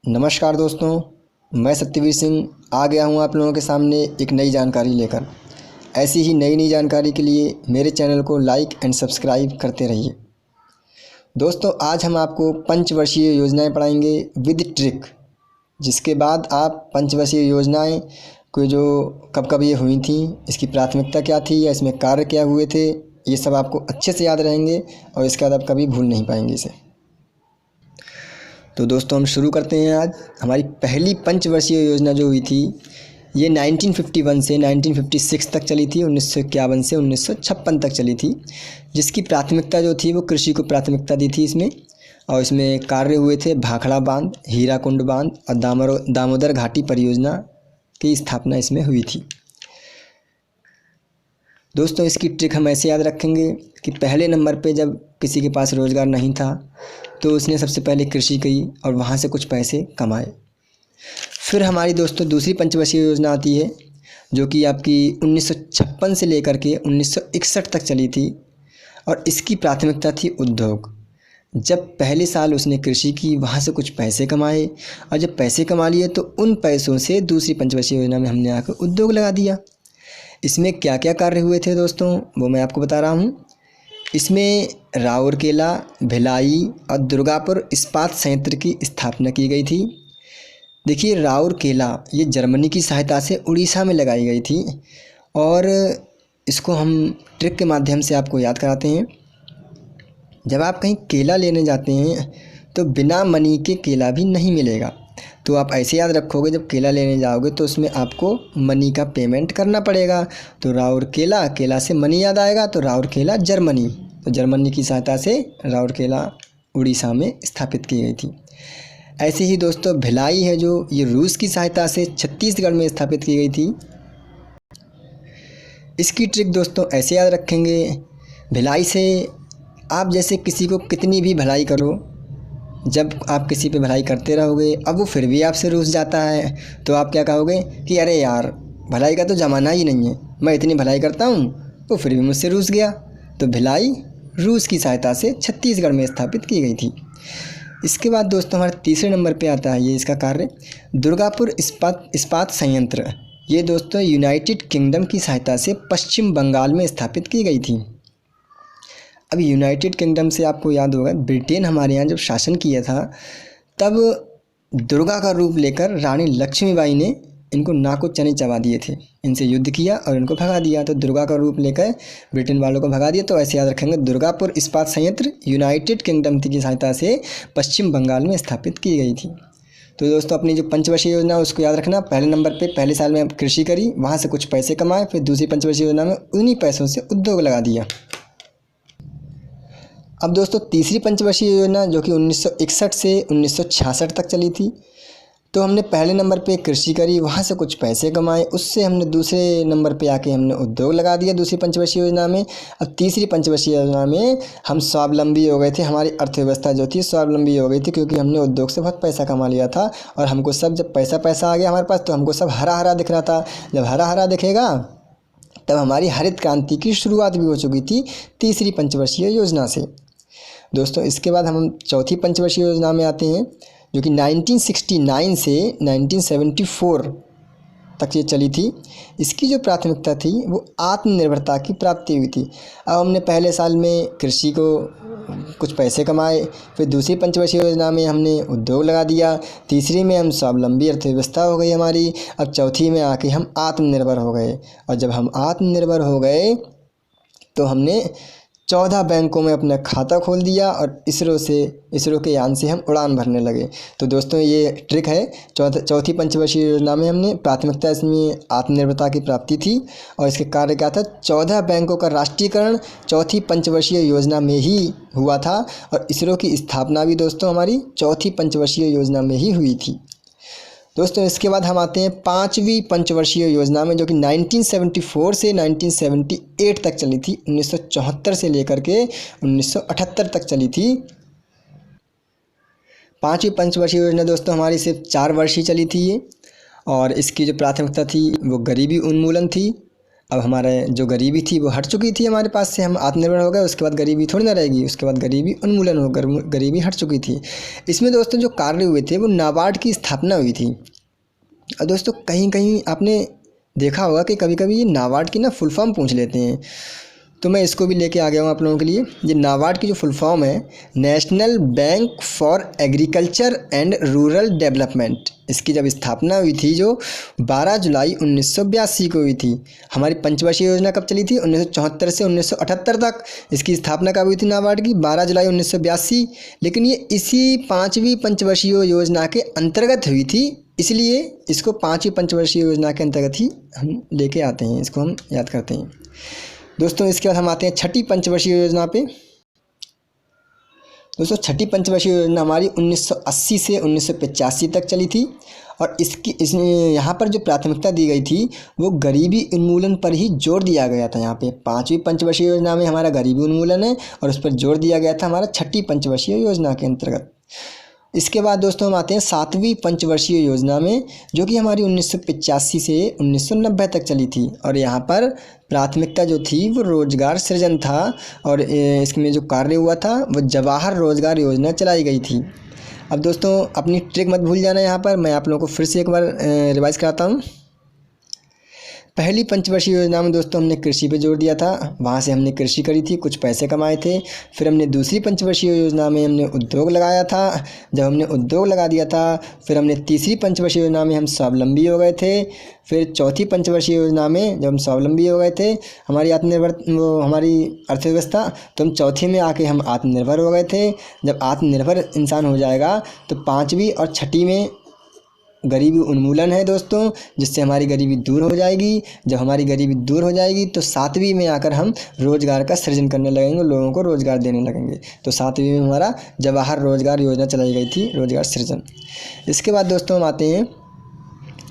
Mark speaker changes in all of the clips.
Speaker 1: नमस्कार दोस्तों, मैं सत्यवीर सिंह आ गया हूँ आप लोगों के सामने एक नई जानकारी लेकर। ऐसी ही नई जानकारी के लिए मेरे चैनल को लाइक एंड सब्सक्राइब करते रहिए। दोस्तों, आज हम आपको पंचवर्षीय योजनाएं पढ़ाएंगे विद ट्रिक, जिसके बाद आप पंचवर्षीय योजनाएं को जो कब ये हुई थी, इसकी प्राथमिकता क्या थी या इसमें कार्य क्या हुए थे, ये सब आपको अच्छे से याद रहेंगे और इसके बाद आप कभी भूल नहीं पाएंगे इसे। तो दोस्तों, हम शुरू करते हैं। आज हमारी पहली पंचवर्षीय योजना जो हुई थी ये 1951 से 1956 तक चली थी, 1951 से 1956 तक चली थी, जिसकी प्राथमिकता जो थी वो कृषि को प्राथमिकता दी थी इसमें। और इसमें कार्य हुए थे भाखड़ा बांध, हीराकुंड बांध और दामोदर घाटी परियोजना की स्थापना इसमें हुई थी। दोस्तों, इसकी ट्रिक हम ऐसे याद रखेंगे कि पहले नंबर पे जब किसी के पास रोज़गार नहीं था तो उसने सबसे पहले कृषि की और वहाँ से कुछ पैसे कमाए। फिर हमारी दोस्तों दूसरी पंचवर्षीय योजना आती है जो कि आपकी 1956 से लेकर के 1961 तक चली थी और इसकी प्राथमिकता थी उद्योग। जब पहले साल उसने कृषि की, वहाँ से कुछ पैसे कमाए और जब पैसे कमा लिए तो उन पैसों से दूसरी पंचवर्षीय योजना में हमने आकर उद्योग लगा दिया। इसमें क्या क्या कार्य हुए थे दोस्तों, वो मैं आपको बता रहा हूँ। इसमें राउरकेला, भिलाई और दुर्गापुर इस्पात संयंत्र की स्थापना की गई थी। देखिए, राउरकेला ये जर्मनी की सहायता से उड़ीसा में लगाई गई थी और इसको हम ट्रिक के माध्यम से आपको याद कराते हैं। जब आप कहीं केला लेने जाते हैं तो बिना मनी के केला भी नहीं मिलेगा, तो आप ऐसे याद रखोगे जब केला लेने जाओगे तो उसमें आपको मनी का पेमेंट करना पड़ेगा। तो राउरकेला, केला से मनी याद आएगा, तो राउरकेला जर्मनी, तो जर्मनी की सहायता से राउरकेला उड़ीसा में स्थापित की गई थी। ऐसे ही दोस्तों भिलाई है जो ये रूस की सहायता से छत्तीसगढ़ में स्थापित की गई थी। इसकी ट्रिक दोस्तों ऐसे याद रखेंगे, भिलाई से आप जैसे किसी को कितनी भी भलाई करो, जब आप किसी पे भलाई करते रहोगे अब वो फिर भी आपसे रूस जाता है तो आप क्या कहोगे कि अरे यार, भलाई का तो ज़माना ही नहीं है, मैं इतनी भलाई करता हूँ वो फिर भी मुझसे रूस गया। तो भिलाई रूस की सहायता से छत्तीसगढ़ में स्थापित की गई थी। इसके बाद दोस्तों हमारे तीसरे नंबर पे आता है ये इसका कार्य दुर्गापुर इस्पात संयंत्र। ये दोस्तों यूनाइटेड किंगडम की सहायता से पश्चिम बंगाल में स्थापित की गई थी। अब यूनाइटेड किंगडम से आपको याद होगा ब्रिटेन हमारे यहाँ जब शासन किया था तब दुर्गा का रूप लेकर रानी लक्ष्मीबाई ने इनको नाको चने चबा दिए थे, इनसे युद्ध किया और इनको भगा दिया। तो दुर्गा का रूप लेकर ब्रिटेन वालों को भगा दिया। तो ऐसे याद रखेंगे, दुर्गापुर इस्पात संयंत्र यूनाइटेड किंगडम की सहायता से पश्चिम बंगाल में स्थापित की गई थी। तो दोस्तों अपनी जो पंचवर्षीय योजना है उसको याद रखना। पहले नंबर पे पहले साल में कृषि करी, वहाँ से कुछ पैसे कमाए, फिर दूसरी पंचवर्षीय योजना में उन्हीं पैसों से उद्योग लगा दिया। अब दोस्तों तीसरी पंचवर्षीय योजना जो कि 1961 से 1966 तक चली थी, तो हमने पहले नंबर पे कृषि करी, वहाँ से कुछ पैसे कमाए, उससे हमने दूसरे नंबर पे आके हमने उद्योग लगा दिया दूसरी पंचवर्षीय योजना में। अब तीसरी पंचवर्षीय योजना में हम स्वावलंबी हो गए थे, हमारी अर्थव्यवस्था जो थी स्वावलंबी हो गई थी, क्योंकि हमने उद्योग से बहुत पैसा कमा लिया था और हमको सब जब पैसा आ गया हमारे पास तो हमको सब हरा हरा दिख रहा था। जब हरा हरा दिखेगा तब हमारी हरित क्रांति की शुरुआत भी हो चुकी थी तीसरी पंचवर्षीय योजना से। दोस्तों इसके बाद हम चौथी पंचवर्षीय योजना में आते हैं जो कि 1969 से 1974 तक ये चली थी। इसकी जो प्राथमिकता थी वो आत्मनिर्भरता की प्राप्ति हुई थी। अब हमने पहले साल में कृषि को कुछ पैसे कमाए, फिर दूसरी पंचवर्षीय योजना में हमने उद्योग लगा दिया, तीसरी में हम स्वावलंबी अर्थव्यवस्था हो गई हमारी, अब चौथी में आके हम आत्मनिर्भर हो गए। और जब हम आत्मनिर्भर हो गए तो हमने 14 बैंकों में अपना खाता खोल दिया और इसरो के यान से हम उड़ान भरने लगे। तो दोस्तों ये ट्रिक है। चौथी पंचवर्षीय योजना में हमने प्राथमिकता इसमें आत्मनिर्भरता की प्राप्ति थी और इसके कार्य क्या था, 14 बैंकों का राष्ट्रीयकरण चौथी पंचवर्षीय योजना में ही हुआ था और इसरो की स्थापना भी दोस्तों हमारी चौथी पंचवर्षीय योजना में ही हुई थी। दोस्तों इसके बाद हम आते हैं पांचवी पंचवर्षीय योजना में जो कि 1974 से 1978 तक चली थी, 1974 से लेकर के 1978 तक चली थी। पांचवी पंचवर्षीय योजना दोस्तों हमारी सिर्फ 4 वर्ष ही चली थी ये, और इसकी जो प्राथमिकता थी वो गरीबी उन्मूलन थी, अब हमारे जो गरीबी थी वो हट चुकी थी हमारे पास से, हम आत्मनिर्भर हो गए। उसके बाद गरीबी थोड़ी ना रहेगी, उसके बाद गरीबी उन्मूलन होकर गरीबी हट चुकी थी। इसमें दोस्तों जो कार्य हुए थे वो नाबार्ड की स्थापना हुई थी। और दोस्तों कहीं कहीं आपने देखा होगा कि कभी कभी ये नाबार्ड की ना फुल फॉर्म पूछ लेते हैं, तो मैं इसको भी लेके आ गया हूँ आप लोगों के लिए। ये नाबार्ड की जो फुल फॉर्म है, national bank for agriculture and rural development. इसकी जब स्थापना हुई थी जो 12 जुलाई 1982 को हुई थी। हमारी पंचवर्षीय योजना कब चली थी? 1974 से 1978 तक इसकी स्थापना कब हुई थी नाबार्ड की? 12 जुलाई 1982। लेकिन ये इसी 5वीं पंचवर्षीय योजना के अंतर्गत हुई थी, इसलिए इसको 5वीं पंचवर्षीय योजना के अंतर्गत ही हम लेके आते हैं, इसको हम याद करते हैं। दोस्तों इसके बाद हम आते हैं छठी पंचवर्षीय योजना पे। दोस्तों छठी पंचवर्षीय योजना हमारी 1980 से 1985 तक चली थी। और यहाँ पर जो प्राथमिकता दी गई थी वो गरीबी उन्मूलन पर ही जोर दिया गया था। यहाँ पे 5वीं पंचवर्षीय योजना में हमारा गरीबी उन्मूलन है और उस पर जोर दिया गया था हमारा छठी पंचवर्षीय योजना के अंतर्गत। इसके बाद दोस्तों हम आते हैं 7वीं पंचवर्षीय योजना में, जो कि हमारी 1985 से 1990 तक चली थी। और यहाँ पर प्राथमिकता जो थी वो रोजगार सृजन था और इसमें जो कार्य हुआ था वो जवाहर रोजगार योजना चलाई गई थी। अब दोस्तों अपनी ट्रिक मत भूल जाना, यहाँ पर मैं आप लोगों को फिर से एक बार रिवाइज कराता हूँ। पहली पंचवर्षीय योजना में दोस्तों हमने कृषि पे जोर दिया था, वहाँ से हमने कृषि करी थी, कुछ पैसे कमाए थे। फिर हमने दूसरी पंचवर्षीय योजना में हमने उद्योग लगाया था, जब हमने उद्योग लगा दिया था फिर हमने तीसरी पंचवर्षीय योजना में हम स्वावलंबी हो गए थे। फिर चौथी पंचवर्षीय योजना में जब हम स्वावलंबी हो गए थे, हमारी हमारी अर्थव्यवस्था, तो हम चौथी में आके हम आत्मनिर्भर हो गए थे। जब आत्मनिर्भर इंसान हो जाएगा तो 5वीं और छठी में गरीबी उन्मूलन है दोस्तों, जिससे हमारी गरीबी दूर हो जाएगी। जब हमारी गरीबी दूर हो जाएगी तो 7वीं में आकर हम रोजगार का सृजन करने लगेंगे, लोगों को रोजगार देने लगेंगे। तो 7वीं में हमारा जवाहर रोजगार योजना चलाई गई थी, रोजगार सृजन। इसके बाद दोस्तों हम आते हैं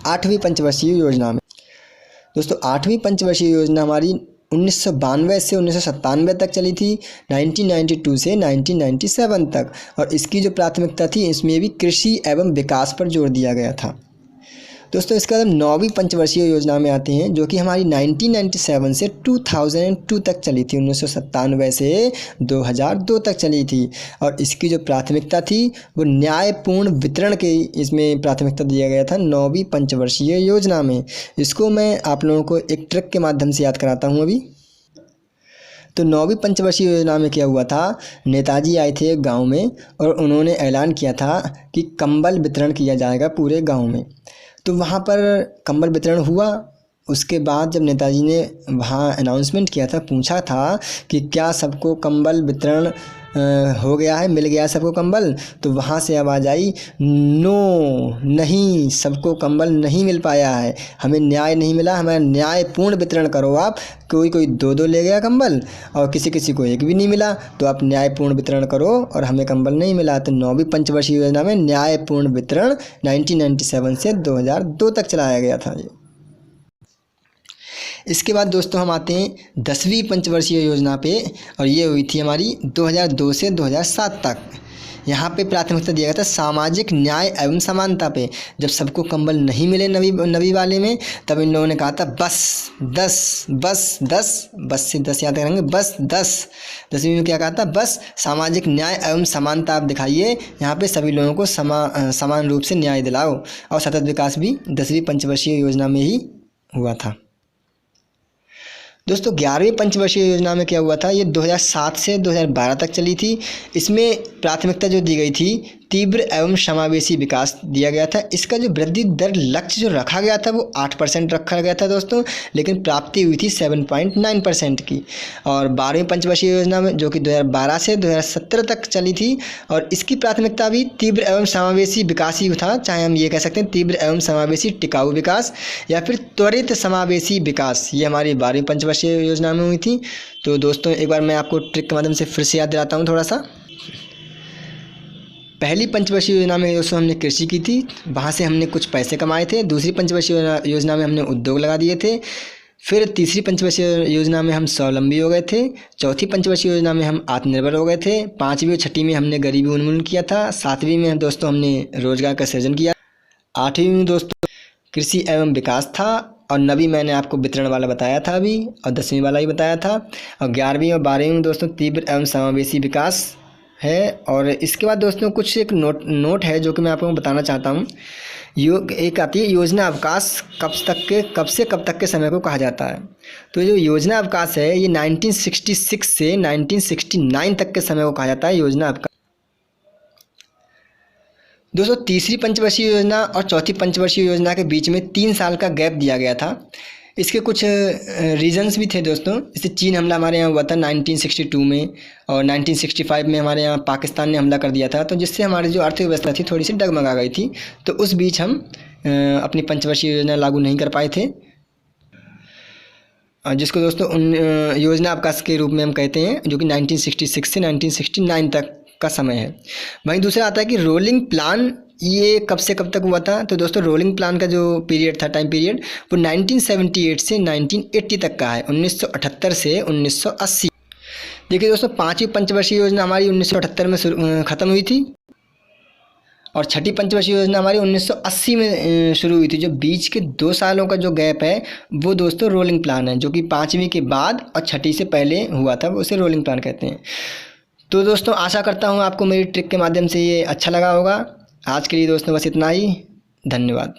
Speaker 1: 8वीं पंचवर्षीय योजना में। दोस्तों 8वीं पंचवर्षीय योजना हमारी 1992 से 1997 तक चली थी, 1992 से 1997 तक। और इसकी जो प्राथमिकता थी इसमें भी कृषि एवं विकास पर जोर दिया गया था। दोस्तों इसके बाद हम 9वीं पंचवर्षीय योजना में आते हैं, जो कि हमारी 1997 से 2002 तक चली थी, 1997 से 2002 तक चली थी। और इसकी जो प्राथमिकता थी वो न्यायपूर्ण वितरण के इसमें प्राथमिकता दिया गया था 9वीं पंचवर्षीय योजना में। इसको मैं आप लोगों को एक ट्रिक के माध्यम से याद कराता हूँ अभी। तो 9वीं पंचवर्षीय योजना में क्या हुआ था, नेताजी आए थे एक गाँव में और उन्होंने ऐलान किया था कि कंबल वितरण किया जाएगा पूरे गाँव में। तो वहाँ पर कंबल वितरण हुआ। उसके बाद जब नेताजी ने वहाँ अनाउंसमेंट किया था, पूछा था कि क्या सबको कंबल वितरण हो गया है, मिल गया है सबको कंबल, तो वहाँ से आवाज़ आई, नो, नहीं, सबको कंबल नहीं मिल पाया है, हमें न्याय नहीं मिला, हमें न्यायपूर्ण वितरण करो आप। कोई 2-2 ले गया कंबल और किसी को एक भी नहीं मिला, तो आप न्यायपूर्ण वितरण करो और हमें कंबल नहीं मिला। तो 9वीं पंचवर्षीय योजना में न्यायपूर्ण वितरण 1997 से 2002 तक चलाया गया था। इसके बाद दोस्तों हम आते हैं 10वीं पंचवर्षीय योजना पे, और ये हुई थी हमारी 2002 से 2007 तक। यहाँ पे प्राथमिकता दिया गया था सामाजिक न्याय एवं समानता पे। जब सबको कंबल नहीं मिले नवी वाले में, तब इन लोगों ने कहा था बस 10 याद करेंगे, बस 10। 10वीं में क्या कहा था, बस सामाजिक न्याय एवं समानता आप दिखाइए, यहाँ पे सभी लोगों को समान रूप से न्याय दिलाओ। और सतत विकास भी 10वीं पंचवर्षीय योजना में ही हुआ था। दोस्तों 11वीं पंचवर्षीय योजना में क्या हुआ था, ये 2007 से 2012 तक चली थी। इसमें प्राथमिकता जो दी गई थी तीव्र एवं समावेशी विकास दिया गया था। इसका जो वृद्धि दर लक्ष्य जो रखा गया था वो 8% रखा गया था दोस्तों, लेकिन प्राप्ति हुई थी 7.9% की। और 12वीं पंचवर्षीय योजना में जो कि 2012 से 2017 तक चली थी, और इसकी प्राथमिकता भी तीव्र एवं समावेशी विकास ही था। चाहे हम ये कह सकते हैं तीव्र एवं समावेशी टिकाऊ विकास या फिर त्वरित समावेशी विकास, ये हमारी 12वीं पंचवर्षीय योजना में हुई थी। तो दोस्तों एक बार मैं आपको ट्रिक के माध्यम से फिर से याद दिलाता हूँ थोड़ा सा। पहली पंचवर्षीय योजना में दोस्तों हमने कृषि की थी, वहाँ से हमने कुछ पैसे कमाए थे। दूसरी पंचवर्षीय योजना में हमने उद्योग लगा दिए थे। फिर तीसरी पंचवर्षीय योजना में हम स्वावलंबी हो गए थे। चौथी पंचवर्षीय योजना में हम आत्मनिर्भर हो गए थे। 5वीं और छठी में हमने गरीबी उन्मूलन किया था। 7वीं में दोस्तों हमने रोजगार का सृजन किया। 8वीं में दोस्तों कृषि एवं विकास था। और नवी मैंने आपको वितरण वाला बताया था अभी, और 10वीं वाला ही बताया था। और 11वीं और 12वीं में दोस्तों तीव्र एवं समावेशी विकास है। और इसके बाद दोस्तों कुछ एक नोट है जो कि मैं आपको बताना चाहता हूँ। एक आती है योजना अवकाश, कब से कब तक के समय को कहा जाता है। तो जो योजना अवकाश है ये 1966 से 1969 तक के समय को कहा जाता है योजना अवकाश। दोस्तों तीसरी पंचवर्षीय योजना और चौथी पंचवर्षीय योजना के बीच में 3 साल का गैप दिया गया था। इसके कुछ रीजंस भी थे दोस्तों। जैसे चीन हमला हमारे यहाँ हुआ था 1962 में, और 1965 में हमारे यहाँ पाकिस्तान ने हमला कर दिया था, तो जिससे हमारी जो अर्थव्यवस्था थी थोड़ी सी डगमगा गई थी। तो उस बीच हम अपनी पंचवर्षीय योजना लागू नहीं कर पाए थे, जिसको दोस्तों योजना अवकाश के रूप में हम कहते हैं, जो कि 1966 से 1969 तक का समय है। वहीं दूसरा आता है कि रोलिंग प्लान, ये कब से कब तक हुआ था। तो दोस्तों रोलिंग प्लान का जो पीरियड था, टाइम पीरियड, वो 1978 से 1980 तक का है, 1978 से 1980। देखिए दोस्तों 5वीं पंचवर्षीय योजना हमारी 1978 में ख़त्म हुई थी, और छठी पंचवर्षीय योजना हमारी 1980 में शुरू हुई थी। जो बीच के 2 सालों का जो गैप है वो दोस्तों रोलिंग प्लान है, जो कि 5वीं के बाद और छठी से पहले हुआ था, वो उसे रोलिंग प्लान कहते हैं। तो दोस्तों आशा करता हूँ आपको मेरी ट्रिक के माध्यम से ये अच्छा लगा होगा। आज के लिए दोस्तों बस इतना ही। धन्यवाद।